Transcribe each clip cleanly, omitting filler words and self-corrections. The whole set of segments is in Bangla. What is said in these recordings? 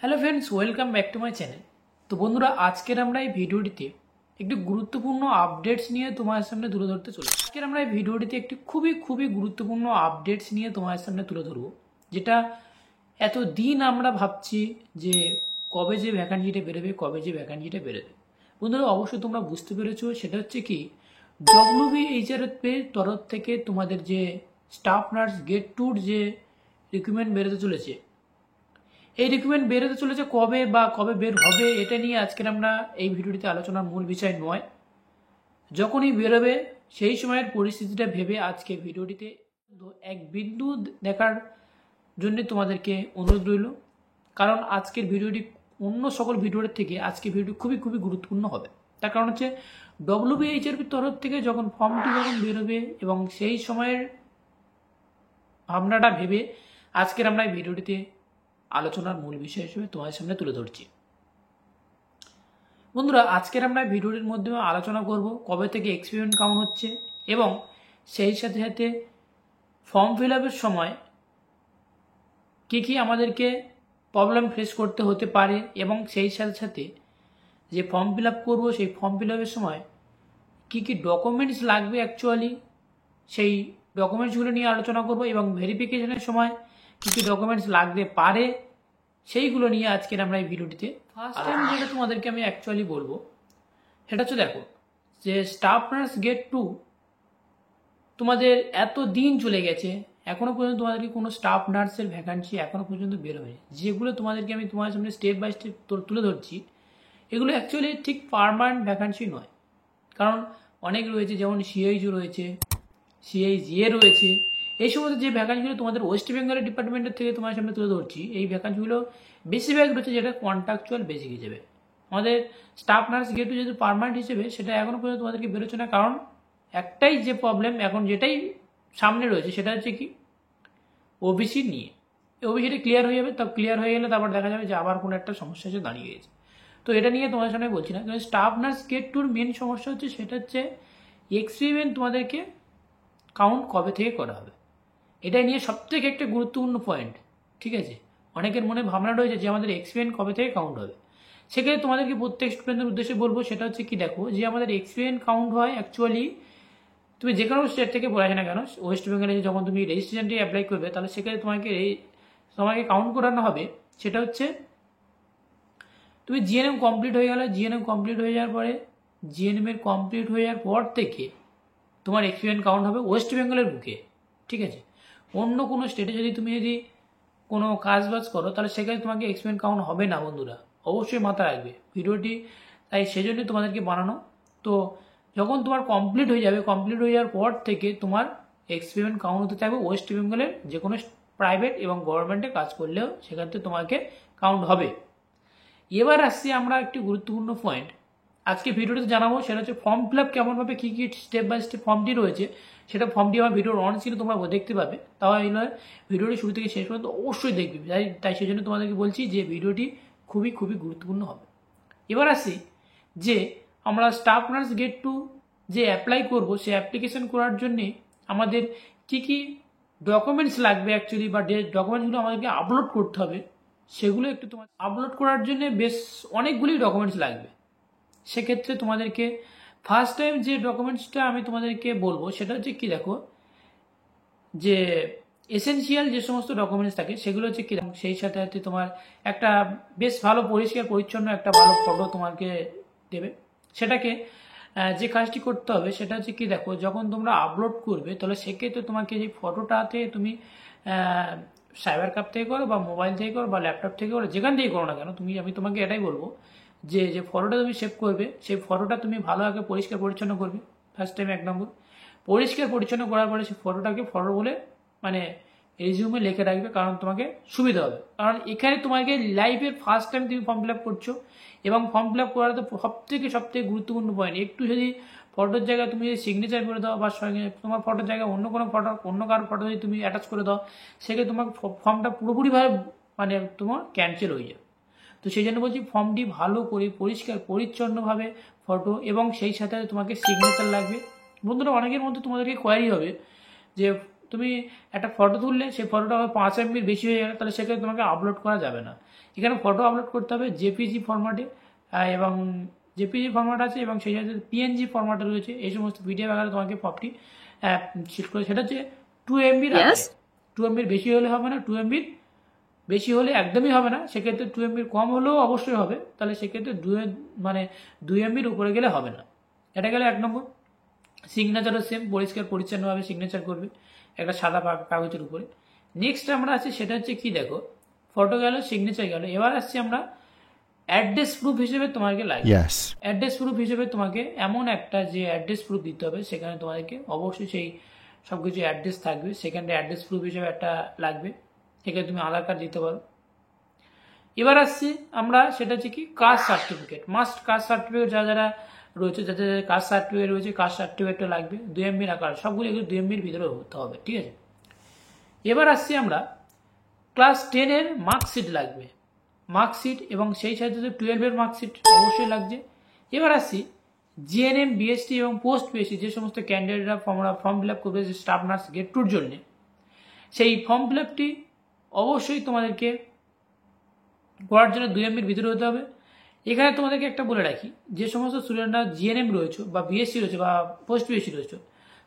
Hello friends, welcome back to my channel. তো বন্ধুরা, আজকের আমরা এই ভিডিওটিতে একটি গুরুত্বপূর্ণ আপডেটস নিয়ে তোমার সামনে তুলে ধরতে চলেছি। আজকের আমরা এই ভিডিওটিতে একটি খুবই গুরুত্বপূর্ণ আপডেটস নিয়ে তোমার সামনে তুলে ধরবো, যেটা এত দিন আমরা ভাবছি যে কবে যে ভ্যাকান্সিটা বেরোবে। বন্ধুরা, অবশ্যই তোমরা বুঝতে পেরেছো, সেটা হচ্ছে কি WBHR-এর তরফ থেকে তোমাদের যে স্টাফ নার্স গেট 2 যে রিক্রুটমেন্ট বেরোতে চলেছে, এই রিক্রুটমেন্ট বেরোতে চলেছে কবে বা কবে বের হবে, এটা নিয়ে আজকের আমরা এই ভিডিওটিতে আলোচনার মূল বিষয় নয়। যখনই বেরোবে সেই সময়ের পরিস্থিতিটা ভেবে আজকে ভিডিওটিতে এক বিন্দু দেখার জন্য তোমাদেরকে অনুরোধ রইল, কারণ আজকের ভিডিওটি অন্য সকল ভিডিওর থেকে আজকের ভিডিওটি খুবই গুরুত্বপূর্ণ হবে। তার কারণ হচ্ছে WBHR তরফ থেকে যখন ফর্মটি বেরোবে এবং সেই সময়ের ভাবনাটা ভেবে আজকের আমরা এই ভিডিওটিতে আলোচনার মূল বিষয় হিসেবে তোমাদের সামনে তুলে ধরছি। বন্ধুরা, আজকের আমরা ভিডিওটির মধ্যে আলোচনা করব কবে থেকে এক্সপেরিমেন্ট কাউন্ট হচ্ছে এবং সেই সাথে সাথে ফর্ম ফিল আপের সময় কী আমাদেরকে প্রবলেম ফেস করতে হতে পারে এবং সেই সাথে সাথে যে ফর্ম ফিল আপ করবো সেই ফর্ম ফিল আপের সময় কী ডকুমেন্টস লাগবে অ্যাকচুয়ালি, সেই ডকুমেন্টসগুলো নিয়ে আলোচনা করব এবং ভেরিফিকেশনের সময় কী ডকুমেন্টস লাগতে পারে সেইগুলো নিয়ে আজকের আমরা এই ভিডিওটিতে ফার্স্ট টাইম যেটা তোমাদেরকে আমি অ্যাকচুয়ালি বলবো সেটা হচ্ছে, দেখো যে স্টাফ নার্স গেট 2 তোমাদের এত দিন চলে গেছে, এখনো পর্যন্ত তোমাদেরকে কোনো স্টাফ নার্সের ভ্যাকান্সি এখনো পর্যন্ত বের হয়নি। যেগুলো তোমাদেরকে আমি তোমাদের সামনে স্টেপ বাই স্টেপ তুলে ধরছি, এগুলো অ্যাকচুয়ালি ঠিক পার্মানেন্ট ভ্যাকান্সি নয়। কারণ অনেক রয়েছে, যেমন CIG রয়েছে, CIGA রয়েছে, এই সমস্ত যে ভ্যাকান্সিগুলো তোমাদের ওয়েস্ট বেঙ্গলের ডিপার্টমেন্টের থেকে তোমার সামনে তুলে ধরছি, এই ভ্যাকান্সিগুলো বেশিরভাগ রয়েছে যেটা কন্ট্রাকচুয়াল বেসিক হিসেবে। আমাদের স্টাফ নার্স গেট 2 যেহেতু পার্মানেন্ট হিসেবে সেটা এখনো পর্যন্ত তোমাদেরকে বেরোচ্ছে না, কারণ একটাই যে প্রবলেম এখন যেটাই সামনে রয়েছে সেটা হচ্ছে কি ওবিসি নিয়ে। ওবিসিটা ক্লিয়ার হয়ে যাবে, তবে ক্লিয়ার হয়ে গেলে তারপর দেখা যাবে যে আবার কোনো একটা সমস্যা এসে দাঁড়িয়ে গেছে। তো এটা নিয়ে তোমাদের সামনে বলছি না, কিন্তু স্টাফ নার্স গেট 2-র মেন সমস্যা হচ্ছে সেটা হচ্ছে এক্সপেরিমেন্ট তোমাদেরকে কাউন্ট কবে থেকে করা হবে, এটাই নিয়ে সবথেকে একটা গুরুত্বপূর্ণ পয়েন্ট। ঠিক আছে, অনেকের মনে ভাবনা রয়েছে যে আমাদের এক্সপেরিয়েন্স কবে থেকে কাউন্ট হবে। সেক্ষেত্রে তোমাদেরকে প্রত্যেক স্টুডেন্টের উদ্দেশ্যে বলবো, সেটা হচ্ছে কি, দেখো যে আমাদের এক্সপেরিয়েন্স কাউন্ট হয় অ্যাকচুয়ালি তুমি যে কোনো স্টেট থেকে পড়ে আসে না কেন, ওয়েস্ট বেঙ্গলে যখন তুমি রেজিস্ট্রেশনটি অ্যাপ্লাই করবে তাহলে সেক্ষেত্রে তোমাকে কাউন্ট করানো হবে। সেটা হচ্ছে তুমি জিএনএম কমপ্লিট হয়ে গেলে, জিএনএম কমপ্লিট হয়ে যাওয়ার পরে জিএনএমের কমপ্লিট হয়ে যাওয়ার পর থেকে তোমার এক্সপেরিয়েন্স কাউন্ট হবে ওয়েস্ট বেঙ্গলের বুকে। ঠিক আছে, অন্য কোনো স্টেটে যদি কোনো কাজ বাজ করো তাহলে সেখানে তোমাকে এক্সপেরিয়েন্স কাউন্ট হবে না। বন্ধুরা, অবশ্যই মাথায় রাখবে ভিডিওটি, তাই সেজন্যই তোমাদেরকে বানানো। তো যখন তোমার কমপ্লিট হয়ে যাবে, কমপ্লিট হয়ে যাওয়ার পর থেকে তোমার এক্সপেরিয়েন্স কাউন্ট হতে থাকবে ওয়েস্ট বেঙ্গলের যে কোনো প্রাইভেট এবং গভর্নমেন্টে কাজ করলেও সেখান থেকে তোমাকে কাউন্ট হবে। এবার আসছি আমরা একটি গুরুত্বপূর্ণ পয়েন্ট আজকে ভিডিওতে জানাবো, সেটা হচ্ছে ফর্ম ফিল আপ কেমনভাবে কী স্টেপ বাই স্টেপ ফর্মটি রয়েছে, সেটা ফর্মটি আমার ভিডিওর অন ছিল, তোমরা দেখতে পাবে। তাই নয়, ভিডিওটি শুরু থেকে শেষ পর্যন্ত অবশ্যই দেখবে। তাই সেই জন্য তোমাদেরকে বলছি যে ভিডিওটি খুবই গুরুত্বপূর্ণ হবে। এবার আসি যে আমরা স্টাফ নার্স গেট 2 যে অ্যাপ্লাই করব, সেই অ্যাপ্লিকেশন করার জন্যে আমাদের কি ডকুমেন্টস লাগবে অ্যাকচুয়ালি, বা ডকুমেন্টসগুলো আমাদেরকে আপলোড করতে হবে, সেগুলো একটু তোমার আপলোড করার জন্য বেশ অনেকগুলি ডকুমেন্টস লাগবে। সেক্ষেত্রে তোমাদেরকে ফার্স্ট টাইম যে ডকুমেন্টসটা আমি তোমাদেরকে বলবো সেটা হচ্ছে কি, দেখো যে এসেনশিয়াল যে সমস্ত ডকুমেন্টস থাকে সেগুলো হচ্ছে কি, সেই সাথে সাথে তোমার একটা বেশ ভালো পরিষ্কার পরিচ্ছন্ন একটা ভালো ফটো তোমাকে দেবে। সেটাকে যে কাজটি করতে হবে সেটা হচ্ছে কি, দেখো যখন তোমরা আপলোড করবে তাহলে সেক্ষেত্রে তোমাকে যে ফটোটাতে তুমি সাইবার ক্যাফ থেকে করো বা মোবাইল থেকে করো বা ল্যাপটপ থেকে করো, যেখান থেকে করো না কেন, আমি তোমাকে এটাই বলবো যে ফটোটা তুমি সেভ করবে সেই ফটোটা তুমি ভালো আগে পরিষ্কার পরিচ্ছন্ন করবে। ফার্স্ট টাইম 1 নম্বর পরিষ্কার পরিচ্ছন্ন করার পরে সেই ফটোটাকে ফটো বলে মানে রিজিউমে লিখে রাখবে, কারণ তোমাকে সুবিধা হবে। কারণ এখানে তোমাকে লাইফের ফার্স্ট টাইম তুমি ফর্ম ফিল আপ করছো এবং ফর্ম ফিল আপ করার তো সবথেকে গুরুত্বপূর্ণ পয়েন্ট, একটু যদি ফটোর জায়গায় তুমি যদি সিগনেচার করে দাও বা সঙ্গে তোমার ফটোর জায়গায় অন্য কারোর ফটো যদি তুমি অ্যাটাচ করে দাও, সেক্ষেত্রে তোমার ফর্মটা পুরোপুরিভাবে তোমার ক্যান্সেল হয়ে যাবে। তো সেই জন্য বলছি ফর্মটি ভালো করে পরিষ্কার পরিচ্ছন্নভাবে ফটো এবং সেই সাথে তোমাকে সিগনেচার লাগবে। বন্ধুরা, অনেকের মধ্যে তোমাদেরকে কোয়ারি হবে যে তুমি একটা ফটো তুললে সেই ফটোটা আবার 5 MB বেশি হয়ে গেল, তাহলে সেখানে তোমাকে আপলোড করা যাবে না। এখানে ফটো আপলোড করতে হবে জেপিজি ফরম্যাটে, এবং জেপিজি ফরম্যাট আছে এবং সেই সাথে পিএনজি ফরম্যাটে রয়েছে। এই সমস্ত পিডিএফ আকারে তোমাকে ফটোটি শিট করে, সেটা হচ্ছে 2 MB আকারে। 2 MB বেশি হলে হবে না, 2 MB বেশি হলে একদমই হবে না, সেক্ষেত্রে 2 MB কম হলেও অবশ্যই হবে, তাহলে সেক্ষেত্রে 2 MB উপরে গেলে হবে না। এটা গেলে 1 নম্বর। সিগনেচারও সেম, পরিষ্কার পরিচ্ছন্নভাবে সিগনেচার করবে একটা সাদা কাগজের উপরে। নেক্সট আমরা আছি সেটা হচ্ছে কি, দেখো ফটো গেল, সিগনেচার গেল, এবার আসছি আমরা অ্যাড্রেস প্রুফ হিসেবে তোমাকে লাগবে। অ্যাড্রেস প্রুফ হিসেবে তোমাকে এমন একটা যে অ্যাড্রেস প্রুফ দিতে হবে, সেখানে তোমাদেরকে অবশ্যই সেই সব কিছু অ্যাড্রেস থাকবে, সেখানে অ্যাড্রেস প্রুফ হিসেবে একটা লাগবে, এখানে তুমি আধার কার্ড দিতে পারো। এবার আসছি আমরা সেটা হচ্ছে কি caste certificate, must caste certificate যারা রয়েছে, যাদের কাস্ট সার্টিফিকেট রয়েছে, কাস্ট সার্টিফিকেটটা লাগবে 2 MB আকার, সবগুলো এগুলো 2 MB ভিতরে হতে হবে, ঠিক আছে। এবার আসছি আমরা ক্লাস 10 মার্কশিট লাগবে, মার্কশিট এবং সেই সাথে 12 মার্কশিট অবশ্যই লাগছে। এবার আসছি জিএনএম, বিএসটি এবং পোস্ট পিএসসি যে সমস্ত ক্যান্ডিডেটরা ফর্ম ফিল আপ করবে স্টাফ নার্স গ্রেড 2 জন্য, সেই ফর্ম ফিল আপটি অবশ্যই তোমাদেরকে করার জন্য 2 MB ভিতরে হতে হবে। এখানে তোমাদেরকে একটা বলে রাখি, যে সমস্ত স্টুডেন্টরা জিএনএম রয়েছে বা বিএসসি রয়েছে বা পোস্ট পিএসসি রয়েছে,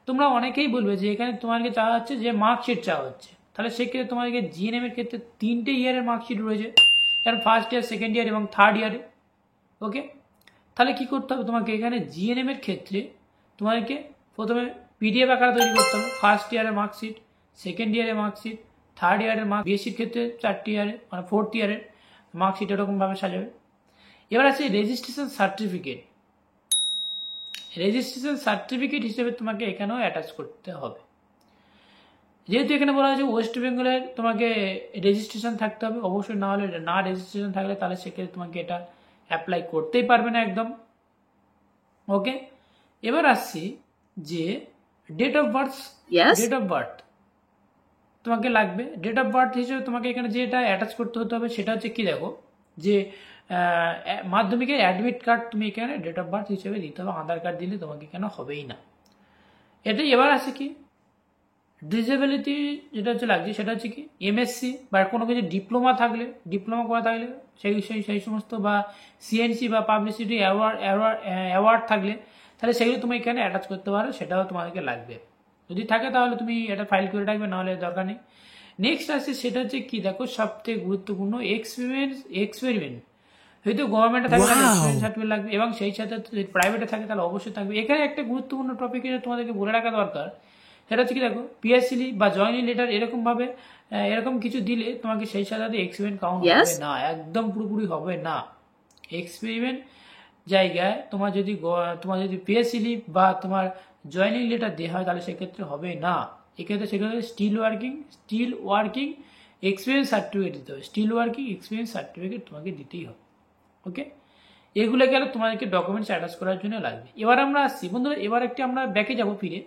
তোমরা অনেকেই বলবে যে এখানে তোমাদেরকে চাওয়া হচ্ছে যে মার্কশিট চাওয়া হচ্ছে, তাহলে সেক্ষেত্রে তোমাদেরকে জিএনএম এর ক্ষেত্রে 3টে ইয়ারের মার্কশিট রয়েছে, কারণ ফার্স্ট ইয়ার, সেকেন্ড ইয়ার এবং থার্ড ইয়ারে। ওকে, তাহলে কি করতে হবে তোমাকে, এখানে জিএনএম এর ক্ষেত্রে তোমাদেরকে প্রথমে পিডিএফ আকারে তৈরি করতে হবে, ফার্স্ট ইয়ারের মার্কশিট, সেকেন্ড ইয়ারের মার্কশিট, থার্ড ইয়ারের মার্ক, বিএসসির ক্ষেত্রে 4টি ইয়ারে মানে 4th ইয়ারের মার্কশিট এরকমভাবে সাজাবে। এবার আছে রেজিস্ট্রেশন সার্টিফিকেট, রেজিস্ট্রেশন সার্টিফিকেট হিসেবে তোমাকে এখানেও অ্যাটাচ করতে হবে। যেহেতু এখানে বলা হয়েছে ওয়েস্ট বেঙ্গলের তোমাকে রেজিস্ট্রেশন থাকতে হবে, অবশ্যই না হলে না রেজিস্ট্রেশন থাকলে তাহলে সেক্ষেত্রে তোমাকে এটা অ্যাপ্লাই করতেই পারবে না একদম। ওকে, এবার আসছি যে date of birth, date of birth তোমাকে লাগবে। ডেট অফ বার্থ হিসেবে তোমাকে এখানে যেটা অ্যাটাচ করতে হতে হবে সেটা হচ্ছে কি, দেখো যে মাধ্যমিকের অ্যাডমিট কার্ড তুমি এখানে ডেট অফ বার্থ হিসেবে দিতে হবে, আধার কার্ড দিলে তোমাকে এখানে হবেই না এটাই। এবার আছে কি ডিসেবিলিটি যেটা হচ্ছে লাগছে সেটা হচ্ছে কি এমএসসি বা কোনো কিছু ডিপ্লোমা থাকলে, ডিপ্লোমা করা থাকলে সেই সমস্ত, বা সিএনসি বা পাবলিসিটি অ্যাওয়ার্ড থাকলে, তাহলে সেগুলো তুমি এখানে অ্যাটাচ করতে পারো, সেটাও তোমাদেরকে লাগবে। যদি থাকে তাহলে তুমি এটা ফাইল করে রাখবে, নাহলে দরকার নেই। নেক্সট আছে সেটা হচ্ছে কি, দেখো সবথেকে গুরুত্বপূর্ণ এক্সপেরিমেন্ট হয়তো গভর্নমেন্টে থাকে তাহলে এক্সপেরিয়েন্স সার্টিফিকেট লাগবে, এবং সেই সাথে যদি প্রাইভেটে থাকে তাহলে অবশ্যই থাকবে। এখানে একটা গুরুত্বপূর্ণ টপিক তোমাদেরকে বলে রাখা দরকার, সেটা হচ্ছে কি, দেখো পিএসসি বা জয়েনিং লেটার এরকমভাবে এরকম কিছু দিলে তোমাকে সেই সাথে এক্সপেরিমেন্ট কাউন্ট হবে না, একদম পুরোপুরি হবে না। এক্সপেরিমেন্ট জায়গায় তোমার যদি পিএসসি বা তোমার জয়েনিং লেটার দেওয়া হয় তাহলে সেক্ষেত্রে হবে না। এক্ষেত্রে সেক্ষেত্রে স্টিল ওয়ার্কিং এক্সপিরিয়েন্স সার্টিফিকেট দিতে হবে, স্টিল ওয়ার্কিং এক্সপিরিয়েন্স সার্টিফিকেট তোমাকে দিতেই হবে। ওকে, এগুলো গেলে তোমাদেরকে ডকুমেন্টস অ্যাটাচ করার জন্য লাগবে। এবার আমরা আসছি বন্ধুরা, এবার একটি আমরা ব্যাকে যাব ফিরে,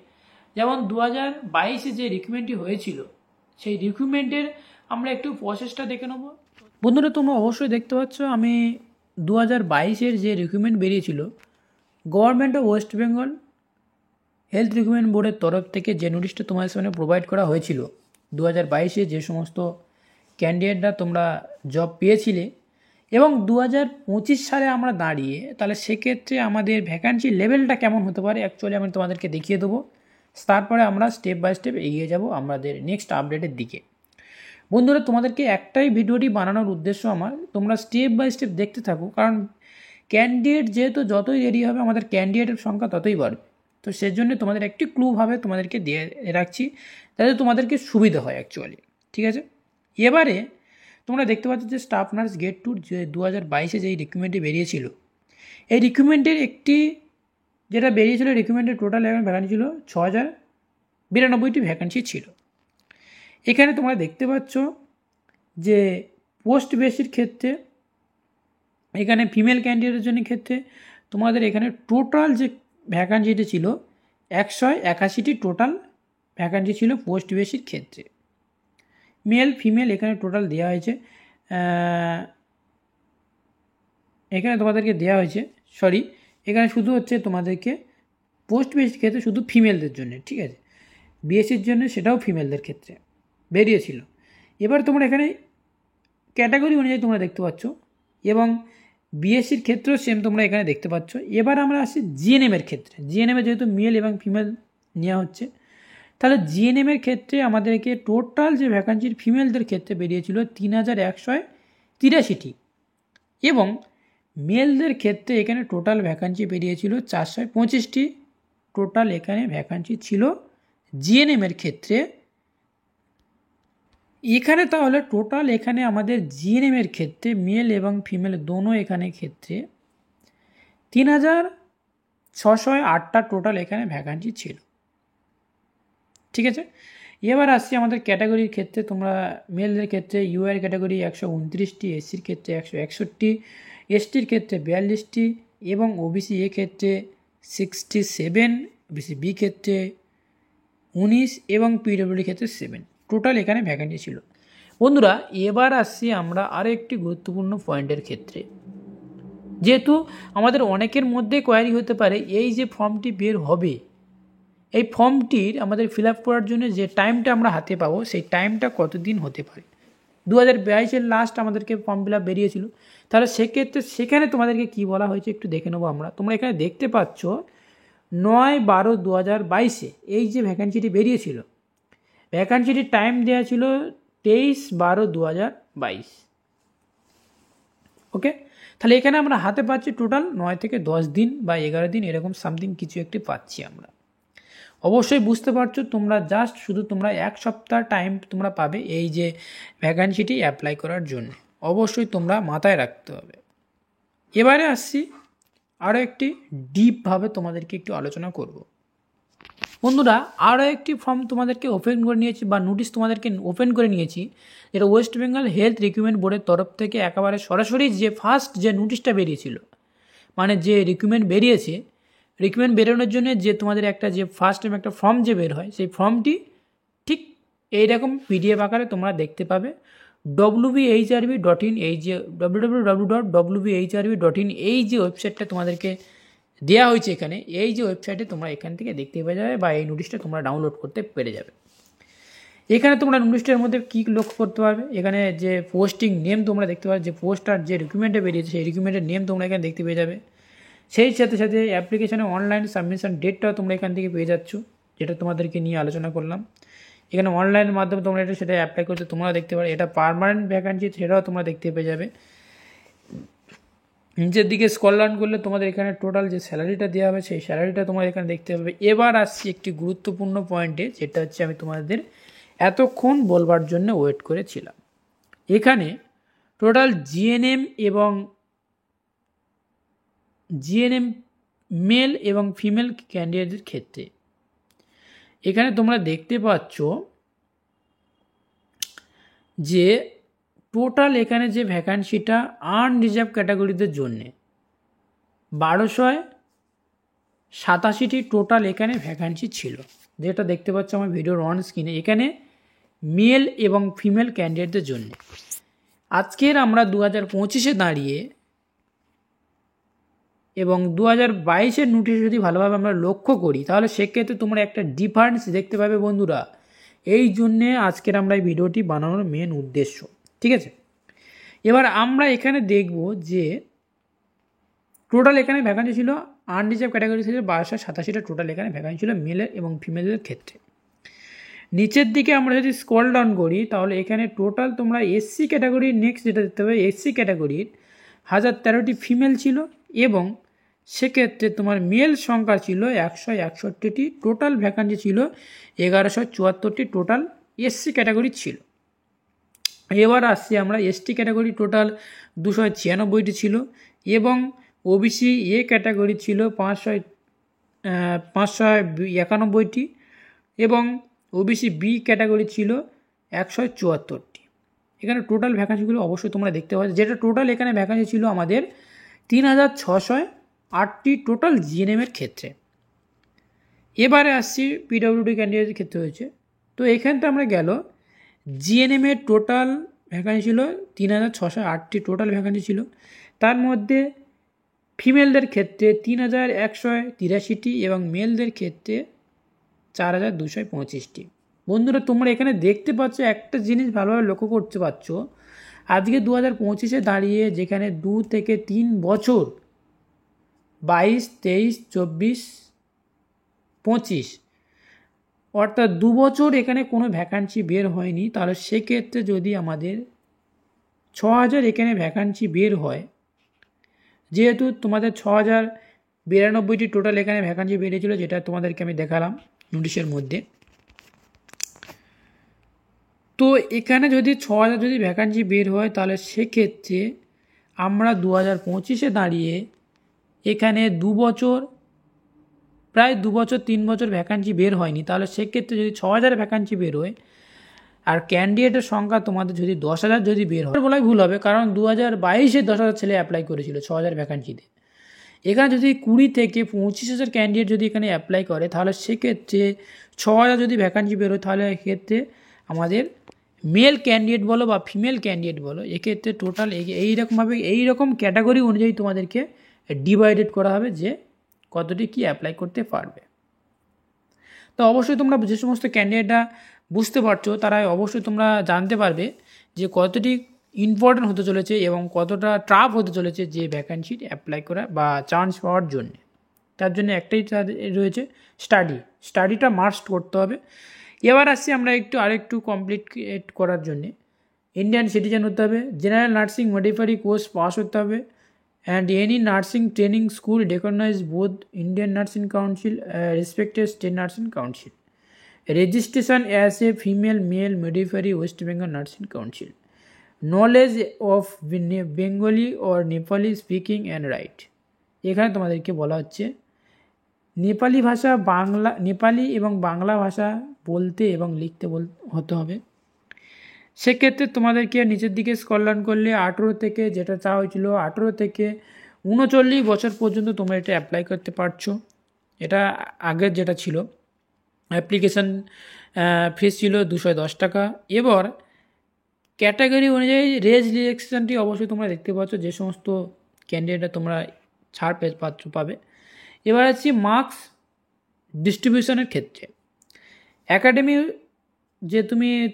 যেমন 2022-এ যে রিক্রুটমেন্টটি হয়েছিল সেই রিক্রুটমেন্টের আমরা একটু প্রসেসটা দেখে নেব। বন্ধুরা তোমরা অবশ্যই দেখতে পাচ্ছ, আমি 2022-এর যে রিক্রুটমেন্ট বেরিয়েছিল government of West Bengal health recruitment বোর্ডের তরফ থেকে যে নোটিশটা তোমাদের সামনে প্রোভাইড করা হয়েছিল, 2022-এ যে সমস্ত ক্যান্ডিডেটরা তোমরা জব পেয়েছিলে, এবং 2025 সালে আমরা দাঁড়িয়ে তাহলে সেক্ষেত্রে আমাদের ভ্যাকান্সি লেভেলটা কেমন হতে পারে অ্যাকচুয়ালি আমি তোমাদেরকে দেখিয়ে দেবো। তারপরে আমরা স্টেপ বাই স্টেপ এগিয়ে যাব আমাদের নেক্সট আপডেটের দিকে। বন্ধুরা তোমাদেরকে একটাই ভিডিওটি বানানোর উদ্দেশ্য আমার, তোমরা স্টেপ বাই স্টেপ দেখতে থাকো, কারণ ক্যান্ডিডেট যেহেতু যতই দেরি হবে আমাদের ক্যান্ডিডেটের সংখ্যা ততই বাড়বে। তো সেজন্য তোমাদের একটি ক্লুভাবে তোমাদেরকে দিয়ে রাখছি যাতে তোমাদেরকে সুবিধা হয় অ্যাকচুয়ালি, ঠিক আছে। এবারে তোমরা দেখতে পাচ্ছ যে স্টাফ নার্স গ্রেড 2 যে 2022-এ যেই রিক্রুটমেন্টটি বেরিয়েছিল, এই রিক্রুটমেন্টের একটি যেটা বেরিয়েছিল রিক্রুটমেন্টের টোটাল এখন ভ্যাকান্সি ছিল 6092টি ভ্যাকান্সি ছিল। এখানে তোমরা দেখতে পাচ্ছ যে পোস্ট বেসির ক্ষেত্রে এখানে ফিমেল ক্যান্ডিডেটের জন্য ক্ষেত্রে তোমাদের এখানে টোটাল যে ভ্যাকান্সিটি ছিল 181টি টোটাল ভ্যাকান্সি ছিল পোস্ট বেসির ক্ষেত্রে। মেল ফিমেল এখানে টোটাল দেওয়া হয়েছে, এখানে তোমাদেরকে দেওয়া হয়েছে এখানে শুধু হচ্ছে তোমাদেরকে পোস্ট বেসির ক্ষেত্রে শুধু ফিমেলদের জন্য, ঠিক আছে। বিএসসির জন্য সেটাও ফিমেলদের ক্ষেত্রে বেরিয়েছিল। এবার তোমরা এখানে ক্যাটাগরি অনুযায়ী তোমরা দেখতে পাচ্ছ এবং বিএসসির ক্ষেত্রেও সেম তোমরা এখানে দেখতে পাচ্ছ। এবার আমরা আসি জিএনএমের ক্ষেত্রে। জিএনএমে যেহেতু মেল এবং ফিমেল নেওয়া হচ্ছে, তাহলে জিএনএমের ক্ষেত্রে আমাদেরকে টোটাল যে ভ্যাকান্সির ফিমেলদের ক্ষেত্রে বেরিয়েছিল 3183টি এবং মেলদের ক্ষেত্রে এখানে টোটাল ভ্যাকান্সি বেরিয়েছিল 425টি। টোটাল এখানে ভ্যাকান্সি ছিল জিএনএমের ক্ষেত্রে। এখানে তাহলে টোটাল এখানে আমাদের জিএনএমের ক্ষেত্রে মেল এবং ফিমেল দোনো এখানে ক্ষেত্রে 3608টা টোটাল এখানে ভ্যাকান্সি ছিল। ঠিক আছে, এবার আসছি আমাদের ক্যাটাগরির ক্ষেত্রে। তোমরা মেলদের ক্ষেত্রে ইউআর ক্যাটাগরি 129টি, এসসির ক্ষেত্রে 161টি, এসটির ক্ষেত্রে 42টি এবং ওবিসি এ ক্ষেত্রে 67, ওবিসি বি ক্ষেত্রে 19 এবং পিডব্লিউডি ক্ষেত্রে 7 টোটাল এখানে ভ্যাকান্সি ছিল। বন্ধুরা, এবার আসছি আমরা আরও একটি গুরুত্বপূর্ণ পয়েন্টের ক্ষেত্রে। যেহেতু আমাদের অনেকের মধ্যে কোয়ারি হতে পারে এই যে ফর্মটি বের হবে, এই ফর্মটির আমাদের ফিল আপ করার জন্য যে টাইমটা আমরা হাতে পাবো সেই টাইমটা কতদিন হতে পারে। 2022-এর লাস্ট আমাদেরকে ফর্ম ফিল আপ বেরিয়েছিল, তাহলে সেক্ষেত্রে সেখানে তোমাদেরকে কি বলা হয়েছে একটু দেখে নেবো আমরা। তোমরা এখানে দেখতে পাচ্ছ 9/12/2022 এই যে ভ্যাকান্সিটি বেরিয়েছিল, ভ্যাকান্সিটির টাইম দেওয়া ছিল 23/12/2022। ওকে, তাহলে এখানে আমরা হাতে পাচ্ছি টোটাল 9 থেকে 10 দিন বা 11 দিন এরকম সামথিং কিছু একটি পাচ্ছি আমরা। অবশ্যই বুঝতে পারছো তোমরা জাস্ট শুধু তোমরা 1 সপ্তাহ টাইম তোমরা পাবে এই যে ভ্যাকান্সিটি অ্যাপ্লাই করার জন্য, অবশ্যই তোমরা মাথায় রাখতে হবে। এবারে আসছি আরও একটি ডিপভাবে তোমাদেরকে একটু আলোচনা করব। বন্ধুরা, আরও একটি ফর্ম তোমাদেরকে ওপেন করে নিয়েছি বা নোটিশ তোমাদেরকে ওপেন করে নিয়েছি, যেটা ওয়েস্ট বেঙ্গল হেলথ রিক্রুটমেন্ট বোর্ডের তরফ থেকে একেবারে সরাসরি যে ফার্স্ট যে নোটিশটা বেরিয়েছিল, মানে যে রিক্রুটমেন্ট বেরিয়েছে, রিক্রুটমেন্ট বেরোনোর জন্য যে তোমাদের একটা যে ফার্স্ট টাইম একটা ফর্ম যে বের হয়, সেই ফর্মটি ঠিক এইরকম পিডিএফ আকারে তোমরা দেখতে পাবে। wbhrb.in এই যে www.wbhrb.in এই যে ওয়েবসাইটটা তোমাদেরকে দেওয়া হয়েছে এখানে, এই যে ওয়েবসাইটে তোমরা এখান থেকে দেখতে পেয়ে যাবে বা এই নোটিশটা তোমরা ডাউনলোড করতে পেরে যাবে। এখানে তোমরা নোটিশটার মধ্যে কী লক্ষ্য করতে পারবে, এখানে যে পোস্টিং নেম তোমরা দেখতে পাবে, যে পোস্টার যে রিক্রুটমেন্টে বেরিয়েছে সেই রিক্রুটমেন্টের নেম তোমরা এখানে দেখতে পেয়ে যাবে। সেই সাথে সাথে অ্যাপ্লিকেশনে অনলাইন সাবমিশন ডেটটাও তোমরা এখান থেকে পেয়ে যাচ্ছ, যেটা তোমাদেরকে নিয়ে আলোচনা করলাম। এখানে অনলাইনের মাধ্যমে তোমরা এটা সেটা অ্যাপ্লাই করতে তোমরা দেখতে পারো। এটা পার্মানেন্ট ভ্যাকান্সি, সেটাও তোমরা দেখতে পেয়ে যাবে। নিচের দিকে স্ক্রল ডাউন করলে তোমাদের এখানে টোটাল যে স্যালারিটা দেওয়া হবে সেই স্যালারিটা তোমরা এখানে দেখতে পাবে। এবার আসছি একটি গুরুত্বপূর্ণ পয়েন্টে, যেটা হচ্ছে আমি তোমাদের এতক্ষণ বলবার জন্য ওয়েট করেছিলাম। এখানে টোটাল জিএনএম মেল এবং ফিমেল ক্যান্ডিডেটদের ক্ষেত্রে এখানে তোমরা দেখতে পাচ্ছ যে টোটাল এখানে যে ভ্যাকান্সিটা আনরিজার্ভ ক্যাটাগরিদের জন্যে 1287টি টোটাল এখানে ভ্যাকান্সি ছিল, যেটা দেখতে পাচ্ছ আমার ভিডিওর অন স্ক্রিনে। এখানে মেল এবং ফিমেল ক্যান্ডিডেটদের জন্য আজকের আমরা 2025-এ দাঁড়িয়ে এবং 2022-এর নোটিশ যদি ভালোভাবে আমরা লক্ষ্য করি, তাহলে সেক্ষেত্রে তোমরা একটা ডিফারেন্স দেখতে পাবে বন্ধুরা। এই জন্যে আজকের আমরা এই ভিডিওটি বানানোর মেন উদ্দেশ্য। ঠিক আছে, এবার আমরা এখানে দেখব যে টোটাল এখানে ভ্যাকান্সি ছিল আনরিজার্ভ ক্যাটাগরি থেকে 1287টা টোটাল এখানে ভ্যাকান্সি ছিল মেলের এবং ফিমেলের ক্ষেত্রে। নিচের দিকে আমরা যদি স্ক্রল ডাউন করি তাহলে এখানে টোটাল তোমরা এসসি ক্যাটাগরির নেক্সট যেটা দেখতে পাবে, এসসি ক্যাটাগরির 1013টি ফিমেল ছিল এবং সেক্ষেত্রে তোমার মেল সংখ্যা ছিল 161টি, টোটাল ভ্যাকান্সি ছিল 1174টি টোটাল এসসি ক্যাটাগরি ছিল। এবার আসছি আমরা এসটি ক্যাটাগরি টোটাল 296টি ছিল এবং ওবিসি এ ক্যাটাগরি ছিল 591টি এবং ওবিসি বি ক্যাটাগরি ছিল 174টি। এখানে টোটাল ভ্যাকান্সিগুলো অবশ্যই তোমরা দেখতে পাচ্ছ, যেটা টোটাল এখানে ভ্যাকান্সি ছিল আমাদের 3608টি টোটাল জিএনএমের ক্ষেত্রে। এবারে আসছি পিডব্লিউডি ক্যান্ডিডেটের ক্ষেত্রে হয়েছে। তো এখানটা আমরা গেল জিএনএমের টোটাল ভ্যাকান্সি ছিল 3608টি টোটাল ভ্যাকান্সি ছিল, তার মধ্যে ফিমেলদের ক্ষেত্রে 3183টি এবং মেলদের ক্ষেত্রে 4225টি। বন্ধুরা তোমরা এখানে দেখতে পাচ্ছ একটা জিনিস ভালোভাবে লক্ষ্য করতে পারছো, আজকে 2025-এ দাঁড়িয়ে যেখানে 2 থেকে 3 বছর 22, 23, 24, 25 অর্থাৎ 2 বছর এখানে কোনো ভ্যাকান্সি বের হয়নি, তাহলে সেক্ষেত্রে যদি আমাদের 6000 এখানে ভ্যাকান্সি বের হয়, যেহেতু তোমাদের 6092টি টোটাল এখানে ভ্যাকান্সি বেরিয়েছিল, যেটা তোমাদেরকে আমি দেখালাম নোটিশের মধ্যে। তো এখানে যদি 6000 যদি ভ্যাকান্সি বের হয়, তাহলে সেক্ষেত্রে আমরা 2025-এ দাঁড়িয়ে এখানে 2 বছর প্রায় 2 বছর 3 বছর ভ্যাকান্সি বের হয়নি, তাহলে সেক্ষেত্রে যদি 6000 ভ্যাকান্সি বের হয় আর ক্যান্ডিডেটের সংখ্যা তোমাদের যদি 10000 যদি বের হয়, বলাই ভুল হবে, কারণ 2022-এ 10000 ছেলে অ্যাপ্লাই করেছিল 6000 ভ্যাকান্সিতে। এখানে যদি 20 থেকে 25000 ক্যান্ডিডেট যদি এখানে অ্যাপ্লাই করে, তাহলে সেক্ষেত্রে 6000 যদি ভ্যাকান্সি বেরোয়, তাহলে এক্ষেত্রে আমাদের মেল ক্যান্ডিডেট বলো বা ফিমেল ক্যান্ডিডেট বলো, এক্ষেত্রে টোটাল এইরকমভাবে এইরকম ক্যাটাগরি অনুযায়ী তোমাদেরকে ডিভাইডেড করা হবে যে কতটি কি অ্যাপ্লাই করতে পারবে। তো অবশ্যই তোমরা যে সমস্ত ক্যান্ডিডেটরা বুঝতে পারছো, তারা অবশ্যই তোমরা জানতে পারবে যে কতটি ইম্পর্টেন্ট হতে চলেছে এবং কতটা ট্রাফ হতে চলেছে যে ভ্যাকান্সি অ্যাপ্লাই করা বা চান্স পাওয়ার জন্য। তার জন্য একটাই রয়েছে, স্টাডিটা মাস্ট করতে হবে। এবার আসছি আমরা আরেকটু কমপ্লিট করার জন্যে ইন্ডিয়ান সিটিজেন হতে হবে, জেনারেল নার্সিং মডিফারি কোর্স পাস হতে হবে, and any nursing training school recognized both Indian Nursing Council respected state nursing council, registration as a female male midwifery West Bengal Nursing Council, knowledge of Bengali or Nepali speaking and write। এখানে তোমাদেরকে বলা হচ্ছে নেপালি এবং বাংলা ভাষা বলতে এবং লিখতে হতে হবে। সেক্ষেত্রে তোমাদেরকে নিচের দিকে স্ক্রল করলে 18 থেকে, যেটা চাওয়া হয়েছিল 18 থেকে 39 বছর পর্যন্ত তোমরা এটা অ্যাপ্লাই করতে পারছো। এটা আগের যেটা ছিল অ্যাপ্লিকেশান ফিস ছিল 210 টাকা। এবার ক্যাটাগরি অনুযায়ী রেজ রিলেকশনটি অবশ্যই তোমরা দেখতে পাচ্ছ, যে সমস্ত ক্যান্ডিডেটরা তোমরা ছাড় পাবে। এবার আছে মার্কস ডিস্ট্রিবিউশনের ক্ষেত্রে একাডেমি, যে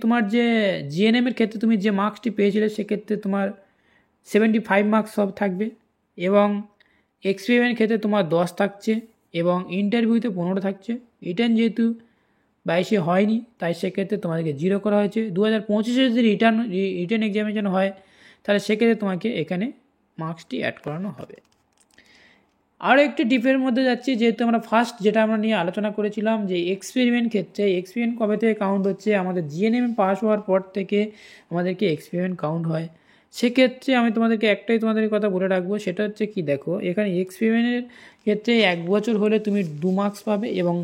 তোমার যে জিএনএমের ক্ষেত্রে তুমি যে মার্কসটি পেয়েছিলে, সেক্ষেত্রে তোমার 75 মার্কস সব থাকবে এবং এক্সপেরিমেন্ট ক্ষেত্রে তোমার 10 থাকছে এবং ইন্টারভিউতে 15 থাকছে। রিটার্ন যেহেতু 22-এ হয়নি, তাই সেক্ষেত্রে তোমাদেরকে 0 করা হয়েছে। 2025-এ যদি রিটার্ন এক্সামিনেশন হয়, তাহলে সেক্ষেত্রে তোমাকে এখানে মার্কসটি অ্যাড করানো হবে। আরও একটি ডিপের মধ্যে যাচ্ছি, যেহেতু আমরা ফার্স্ট যেটা আমরা নিয়ে আলোচনা করেছিলাম যে এক্সপেরিমেন্ট ক্ষেত্রে, এক্সপেরিমেন্ট কবে থেকে কাউন্ট হচ্ছে, আমাদের জিএনএম পাস হওয়ার পর থেকে আমাদেরকে এক্সপেরিমেন্ট কাউন্ট হয়। সেক্ষেত্রে আমি তোমাদেরকে একটাই কথা বলে রাখবো, সেটা হচ্ছে কি, দেখো এখানে এক্সপেরিমেন্টের ক্ষেত্রে 1 বছর হলে তুমি 2 মার্কস পাবে এবং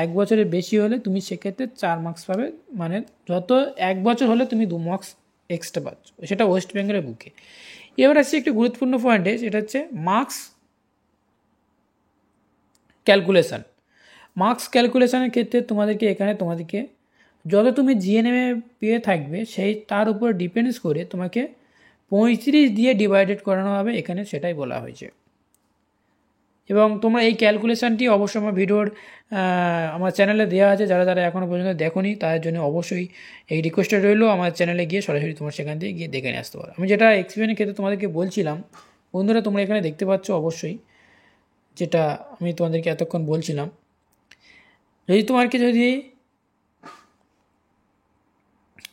1 বছরের বেশি হলে তুমি সেক্ষেত্রে 4 মার্কস পাবে, মানে যত 1 বছর হলে তুমি 2 মার্কস এক্সট্রা পাচ্ছ, সেটা ওয়েস্ট বেঙ্গলের বুকে। এবার আসছে একটি গুরুত্বপূর্ণ পয়েন্টে, সেটা হচ্ছে মার্কস ক্যালকুলেশনের ক্ষেত্রে তোমাদেরকে যত তুমি জিএনএমে পেয়ে থাকবে তার উপর ডিপেন্ডস করে তোমাকে 35 দিয়ে ডিভাইডেড করানো হবে, এখানে সেটাই বলা হয়েছে। এবং তোমরা এই ক্যালকুলেশনটি অবশ্যই আমার ভিডিওর আমার চ্যানেলে দেওয়া আছে, যারা এখনও পর্যন্ত দেখোনি তাদের জন্য অবশ্যই এই রিকোয়েস্টটা রইলো, আমার চ্যানেলে গিয়ে সরাসরি তোমার সেখান থেকে গিয়ে দেখে নিয়ে আসতে পারো। আমি যেটা এক্সপেরিমেন্টের ক্ষেত্রে তোমাদেরকে বলছিলাম, বন্ধুরা তোমরা এখানে দেখতে পাচ্ছ অবশ্যই, যেটা আমি তোমাদেরকে এতক্ষণ বলছিলাম, যদি যদি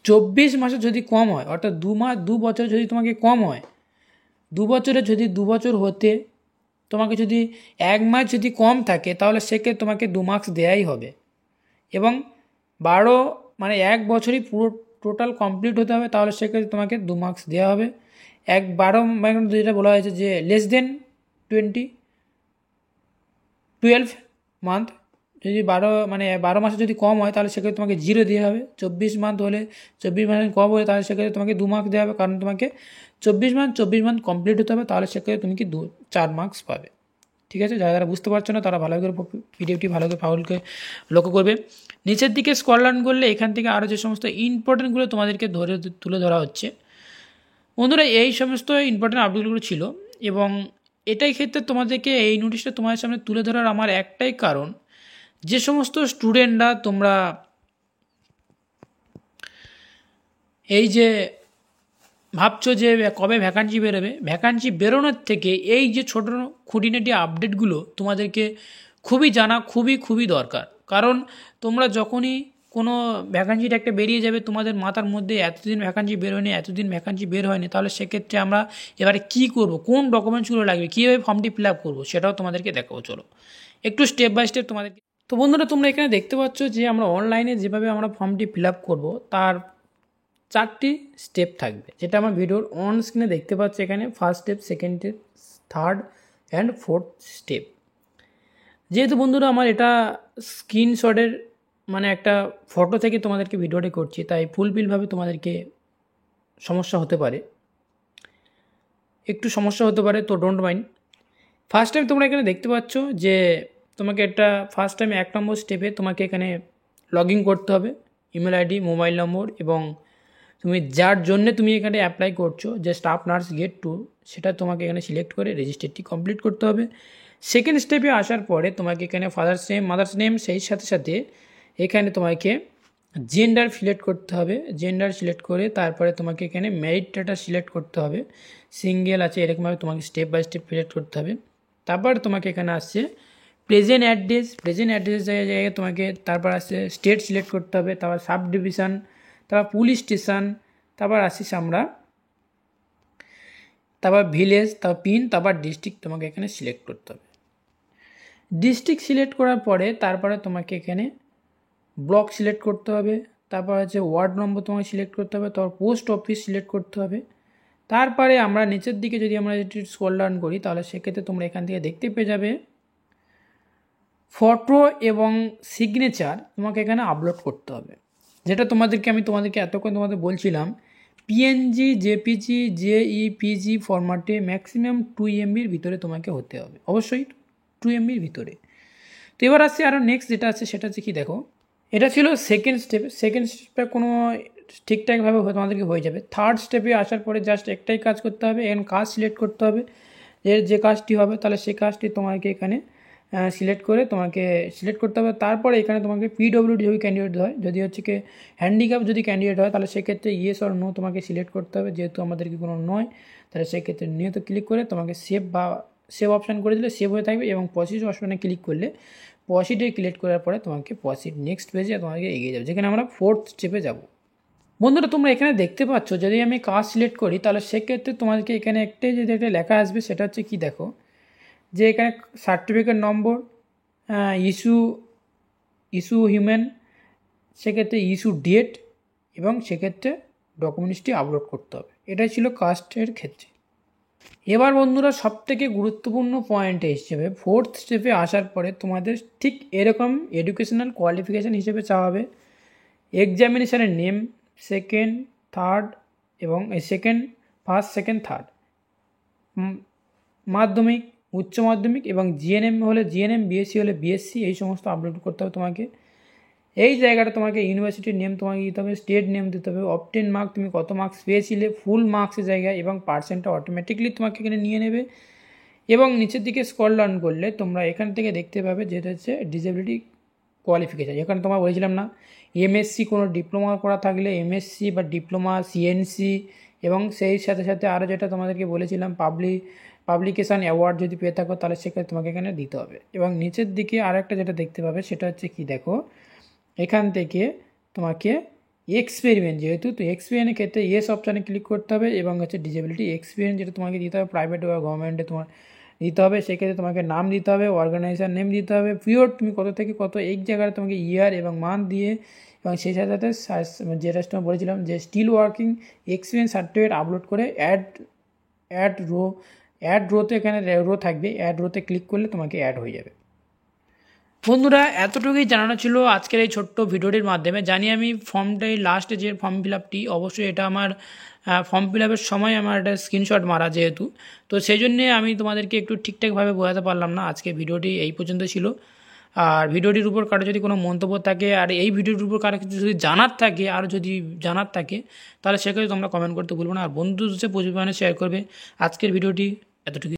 24 মাসে যদি কম হয়, অর্থাৎ 2 বছর যদি তোমাকে কম হয়, 2 বছরে যদি 2 বছর হতে তোমাকে যদি 1 মাস যদি কম থাকে, তাহলে সেক্ষেত্রে তোমাকে 2 মার্কস দেওয়াই হবে এবং 1 বছরই পুরো টোটাল কমপ্লিট হতে হবে, তাহলে সেক্ষেত্রে তোমাকে 2 মার্কস দেওয়া হবে। 12 যেটা বলা হয়েছে যে লেস দেন 12 মান্থ, যদি 12 মাসে যদি কম হয়, তাহলে সেক্ষেত্রে তোমাকে 0 দেওয়া হবে। 24 মান্থ হলে, 24 মাস কম হলে, তাহলে সেক্ষেত্রে তোমাকে 2 মার্কস দেওয়া হবে, কারণ তোমাকে 24 মান্থ কমপ্লিট হতে হবে, তাহলে সেক্ষেত্রে তুমি 4 মার্কস পাবে। ঠিক আছে, যারা বুঝতে পারছো না তারা ভালো করে ভিডিওটি ফাউলকে লক্ষ্য করবে। নিচের দিকে স্ক্রল ডাউন করলে এখান থেকে আরও যে সমস্ত ইম্পর্টেন্টগুলো তোমাদেরকে তুলে ধরা হচ্ছে। বন্ধুরা এই সমস্ত ইম্পর্টেন্ট আপডেটগুলো ছিল এবং এটাই ক্ষেত্রে তোমাদেরকে এই নোটিশটা তোমাদের সামনে তুলে ধরার আমার একটাই কারণ, যে সমস্ত স্টুডেন্টরা তোমরা এই যে ভাবছো যে কবে ভ্যাকান্সি বেরোবে, ভ্যাকান্সি বেরোনোর থেকে এই যে ছোটো খুঁটিনাটি আপডেটগুলো তোমাদেরকে খুবই জানা খুবই দরকার। কারণ তোমরা যখনই কোনো ভ্যাকান্সিটা একটা বেরিয়ে যাবে, তোমাদের মাথার মধ্যে এতদিন ভ্যাকান্সি বেরোয়নি, এতদিন ভ্যাকান্সি বের হয়নি, তাহলে সেক্ষেত্রে আমরা এবারে কী করব, কোন ডকুমেন্টসগুলো লাগবে, কীভাবে ফর্মটি ফিল আপ করবো, সেটাও তোমাদেরকে দেখাবো। চলো একটু স্টেপ বাই স্টেপ তোমাদেরকে। তো বন্ধুরা, তোমরা এখানে দেখতে পাচ্ছ যে আমরা অনলাইনে যেভাবে আমরা ফর্মটি ফিল আপ করবো তার 4টি স্টেপ থাকবে, যেটা আমার ভিডিওর অন স্ক্রিনে দেখতে পাচ্ছি এখানে। First step, second step, third and fourth step. যেহেতু বন্ধুরা আমার এটা স্ক্রিনশটের মানে একটা ফটো থেকে তোমাদেরকে ভিডিওটি করছি, তাই ফুলফিলভাবে তোমাদেরকে সমস্যা হতে পারে, একটু সমস্যা হতে পারে, তো ডোন্ট মাইন্ড। ফার্স্ট টাইম তোমরা এখানে দেখতে পাচ্ছ যে তোমাকে একটা ফার্স্ট টাইম 1 নম্বর স্টেপে তোমাকে এখানে লগ ইন করতে হবে, ইমেল আইডি, মোবাইল নম্বর, এবং তুমি যার জন্যে তুমি এখানে অ্যাপ্লাই করছো, যে স্টাফ নার্স গেট 2, সেটা তোমাকে এখানে সিলেক্ট করে রেজিস্ট্রেটটি কমপ্লিট করতে হবে। সেকেন্ড স্টেপে আসার পরে তোমাকে এখানে ফাদার্স নেম, মাদার্স নেম, সেই সাথে এখানে তোমাকে জেন্ডার সিলেক্ট করতে হবে। জেন্ডার সিলেক্ট করে তারপরে তোমাকে এখানে ম্যারিড স্ট্যাটাস সিলেক্ট করতে হবে, সিঙ্গেল আছে এরকমভাবে তোমাকে স্টেপ বাই স্টেপ সিলেক্ট করতে হবে। তারপর তোমাকে এখানে আসছে প্রেজেন্ট অ্যাড্রেস জায়গায় তোমাকে তারপর আসছে স্টেট সিলেক্ট করতে হবে, তারপর সাব ডিভিশন, তারপর পুলিশ স্টেশন, তারপর আসিস আমরা, তারপর ভিলেজ, তারপর পিন, তারপর ডিস্ট্রিক্ট তোমাকে এখানে সিলেক্ট করতে হবে। ডিস্ট্রিক্ট সিলেক্ট করার পরে তারপরে তোমাকে এখানে ব্লক সিলেক্ট করতে হবে, তারপর হচ্ছে ওয়ার্ড নম্বর তোমাকে সিলেক্ট করতে হবে, তারপর পোস্ট অফিস সিলেক্ট করতে হবে। তারপরে আমরা নিচের দিকে যদি আমরা একটু স্ক্রল ডাউন করি, তাহলে সেক্ষেত্রে তোমরা এখান থেকে দেখতে পেয়ে যাবে ফটো এবং সিগনেচার তোমাকে এখানে আপলোড করতে হবে, যেটা আমি তোমাদেরকে এতক্ষণ তোমাদের বলছিলাম, পিএনজি, জেপিজি, জেইপিজি ফরম্যাটে ম্যাক্সিমাম 2 MBর ভিতরে তোমাকে হতে হবে, অবশ্যই 2 MBর ভিতরে। তো এবার আসছে আরও নেক্সট যেটা আছে, সেটা হচ্ছে কি দেখো, এটা ছিল সেকেন্ড স্টেপে কোনো ঠিকঠাকভাবে তোমাদেরকে হয়ে যাবে। থার্ড স্টেপে আসার পরে জাস্ট একটাই কাজ করতে হবে, এখানে কাজ সিলেক্ট করতে হবে, যে কাজটি হবে তাহলে সেই কাজটি তোমাকে এখানে সিলেক্ট করে তোমাকে সিলেক্ট করতে হবে। তারপরে এখানে তোমাকে পিডব্লিউডি যদি ক্যান্ডিডেট হয়, যদি হচ্ছে কি হ্যান্ডিক্যাপ যদি ক্যান্ডিডেট হয়, তাহলে সেক্ষেত্রে ইয়েস অর নো তোমাকে সিলেক্ট করতে হবে, যেহেতু আমাদেরকে কোনো নয়, তাহলে সেক্ষেত্রে নিয়ত ক্লিক করে তোমাকে সেভ অপশান করে দিলে সেভ হয়ে থাকবে, এবং প্রসিড অপশানে ক্লিক করলে প্রসিডে ক্লিক করার পরে তোমাকে প্রসিড নেক্সট পেজে তোমাকে এগিয়ে যাবে, যেখানে আমরা ফোর্থ স্টেপে যাব। বন্ধুরা, তোমরা এখানে দেখতে পাচ্ছ যদি আমি কাজ সিলেক্ট করি, তাহলে সেক্ষেত্রে তোমাদেরকে এখানে একটাই যদি একটা লেখা আসবে, সেটা হচ্ছে কি দেখো, যে এখানে সার্টিফিকেট নম্বর, ইস্যু হিউম্যান, সেক্ষেত্রে ইস্যু ডেট, এবং সেক্ষেত্রে ডকুমেন্টসটি আপলোড করতে হবে। এটাই ছিল কাস্টের ক্ষেত্রে। এবার বন্ধুরা, সবথেকে গুরুত্বপূর্ণ পয়েন্ট হিসেবে ফোর্থ স্টেপে আসার পরে তোমাদের ঠিক এরকম এডুকেশনাল কোয়ালিফিকেশান হিসেবে চাওয়া হবে এক্সামিনেশানের নেম, সেকেন্ড, থার্ড, এবং ফার্স্ট, সেকেন্ড, থার্ড, মাধ্যমিক, উচ্চ মাধ্যমিক, এবং জিএনএম হলে জিএনএম, বিএসসি হলে বিএসসি, এই সমস্ত আপলোড করতে হবে তোমাকে। এই জায়গাটা তোমাকে ইউনিভার্সিটির নেম তোমাকে দিতে হবে, স্টেট নেম দিতে হবে, অবটেন মার্ক তুমি কত মার্কস পেয়েছিলে, ফুল মার্কসের জায়গায়, এবং পার্সেন্টটা অটোমেটিকলি তোমাকে এখানে নিয়ে নেবে। এবং নিচের দিকে স্ক্রল ডাউন করলে তোমরা এখান থেকে দেখতে পাবে যেটা হচ্ছে ডিসেবিলিটি কোয়ালিফিকেশান। এখানে তোমার বলেছিলাম না, এমএসসি কোনো ডিপ্লোমা করা থাকলে এমএসসি বা ডিপ্লোমা, সিএনসি, এবং সেই সাথে আরও যেটা তোমাদেরকে বলেছিলাম পাবলিকেশান অ্যাওয়ার্ড যদি পেয়ে থাকো, তাহলে সেক্ষেত্রে তোমাকে এখানে দিতে হবে। এবং নিচের দিকে আরেকটা যেটা দেখতে পাবে, সেটা হচ্ছে কি দেখো, এখান থেকে তোমাকে এক্সপেরিমেন্ট, যেহেতু তো এক্সপেরিমেন্টের ক্ষেত্রে ইয়েস অপশানে ক্লিক করতে হবে, এবং হচ্ছে ডিসেবিলিটি এক্সপিরিয়েন্স যেটা তোমাকে দিতে হবে, প্রাইভেট বা গভর্নমেন্টে তোমার দিতে হবে, সেক্ষেত্রে তোমাকে নাম দিতে হবে, অর্গানাইজেশন নেম দিতে হবে, পিরিয়ড তুমি কত থেকে কত, এই জায়গায় তোমাকে ইয়ার এবং মান্থ দিয়ে, এবং সেই সাথে যেটা তোমার বলেছিলাম যে still working experience certificate upload করে অ্যাড রোতে এখানে রো থাকবে, অ্যাড রোতে ক্লিক করলে তোমাকে অ্যাড হয়ে যাবে। বন্ধুরা, এতটুকুই জানানো ছিল আজকের এই ছোট্ট ভিডিওটির মাধ্যমে। জানি আমি ফর্মটাই লাস্টে যে ফর্ম ফিল আপটি, অবশ্যই এটা আমার ফর্ম ফিল আপের সময় আমার একটা স্ক্রিনশট মারা, যেহেতু তো সেই জন্যে আমি তোমাদেরকে একটু ঠিকঠাকভাবে বোঝাতে পারলাম না। আজকে ভিডিওটি এই পর্যন্ত ছিল। আর ভিডিওটির উপর কারো যদি কোনো মন্তব্য থাকে, আর এই ভিডিওটির উপর কারো কিছু যদি জানার থাকে, আর যদি জানার থাকে, তাহলে সেক্ষেত্রে তোমরা কমেন্ট করতে ভুলবো না, আর বন্ধুদের সাথে প্রচুর পরিমাণে শেয়ার করবে। আজকের ভিডিওটি এতটুকু।